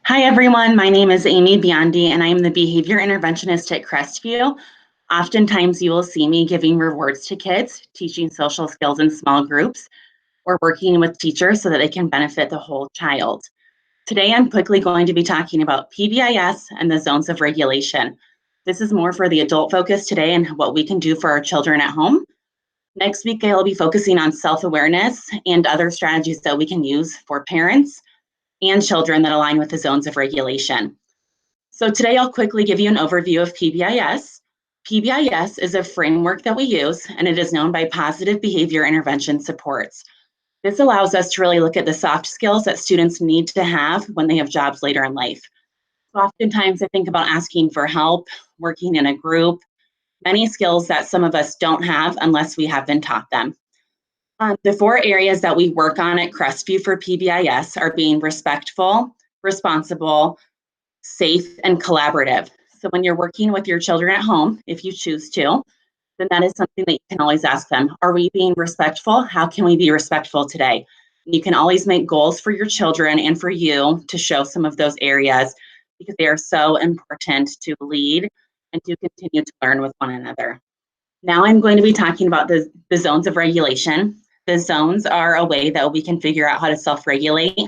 Hi everyone, my name is Amy Biondi and I am the behavior interventionist at Crestview. Oftentimes you will see me giving rewards to kids, teaching social skills in small groups, or working with teachers so that they can benefit the whole child. Today I'm quickly going to be talking about PBIS and the zones of regulation. This is more for the adult focus today and what we can do for our children at home. Next week I'll be focusing on self-awareness and other strategies that we can use for parents and children that align with the zones of regulation. So today I'll quickly give you an overview of PBIS. PBIS is a framework that we use, and it is known by Positive Behavior Intervention Supports. This allows us to really look at the soft skills that students need to have when they have jobs later in life. So oftentimes I think about asking for help, working in a group, many skills that some of us don't have unless we have been taught them. The 4 areas that we work on at Crestview for PBIS are being respectful, responsible, safe, and collaborative. So when you're working with your children at home, if you choose to, then that is something that you can always ask them. Are we being respectful? How can we be respectful today? And you can always make goals for your children and for you to show some of those areas because they are so important to lead and to continue to learn with one another. Now I'm going to be talking about the zones of regulation. The zones are a way that we can figure out how to self-regulate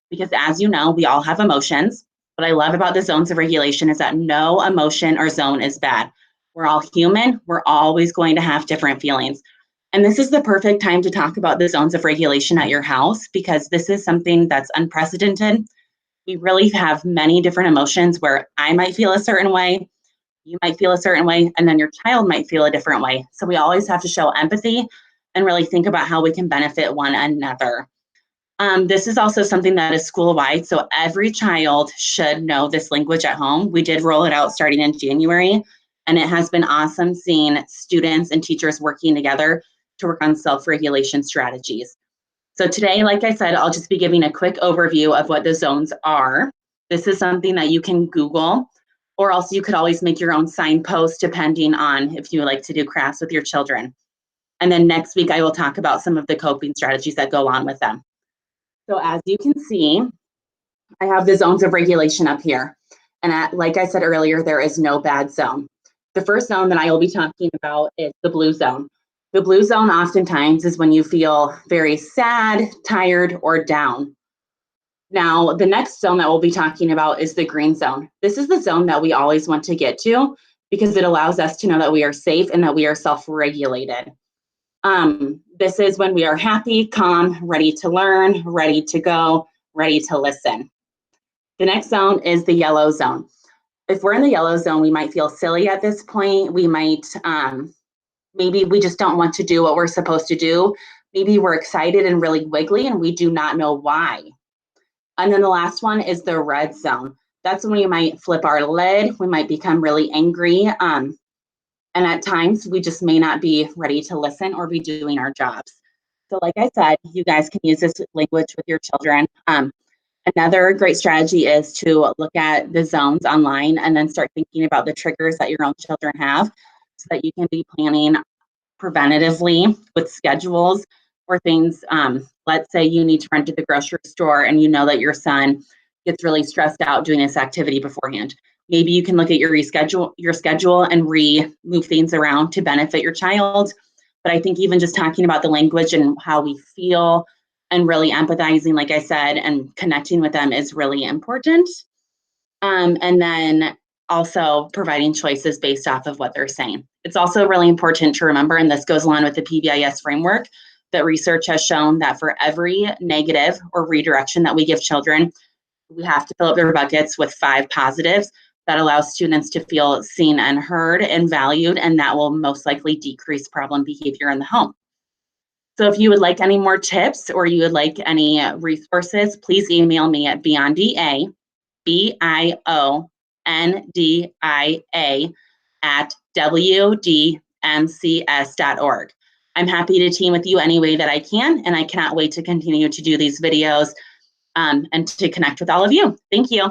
because, as you know, we all have emotions. What I love about the zones of regulation is that no emotion or zone is bad. We're all human. We're always going to have different feelings. And this is the perfect time to talk about the zones of regulation at your house because this is something that's unprecedented. We really have many different emotions where I might feel a certain way, you might feel a certain way, and then your child might feel a different way. So we always have to show empathy and really think about how we can benefit one another. This is also something that is school-wide, so every child should know this language at home. We did roll it out starting in January, and it has been awesome seeing students and teachers working together to work on self-regulation strategies. So today, like I said, I'll just be giving a quick overview of what the zones are. This is something that you can Google, or else you could always make your own signpost depending on if you like to do crafts with your children. And then next week, I will talk about some of the coping strategies that go on with them. So as you can see, I have the zones of regulation up here. And like I said earlier, there is no bad zone. The first zone that I will be talking about is the blue zone. The blue zone oftentimes is when you feel very sad, tired, or down. Now, the next zone that we'll be talking about is the green zone. This is the zone that we always want to get to because it allows us to know that we are safe and that we are self-regulated. This is when we are happy, calm, ready to learn, ready to go, ready to listen. The next zone is the yellow zone. If we're in the yellow zone, we might feel silly at this point. We might, maybe we just don't want to do what we're supposed to do. Maybe we're excited and really wiggly and we do not know why. And then the last one is the red zone. That's when we might flip our lid. We might become really angry. And at times we just may not be ready to listen or be doing our jobs. So like I said, you guys can use this language with your children. Another great strategy is to look at the zones online and then start thinking about the triggers that your own children have so that you can be planning preventatively with schedules or things. Let's say you need to run to the grocery store and you know that your son gets really stressed out doing this activity beforehand. Maybe you can look at your schedule and move things around to benefit your child. But I think even just talking about the language and how we feel and really empathizing, like I said, and connecting with them is really important. And then also providing choices based off of what they're saying. It's also really important to remember, and this goes along with the PBIS framework, that research has shown that for every negative or redirection that we give children, we have to fill up their buckets with 5 positives. That allows students to feel seen and heard and valued, and that will most likely decrease problem behavior in the home. So if you would like any more tips or you would like any resources, please email me at biondia, BIONDIA at WDMCS.org. I'm happy to team with you any way that I can, and I cannot wait to continue to do these videos and to connect with all of you. Thank you.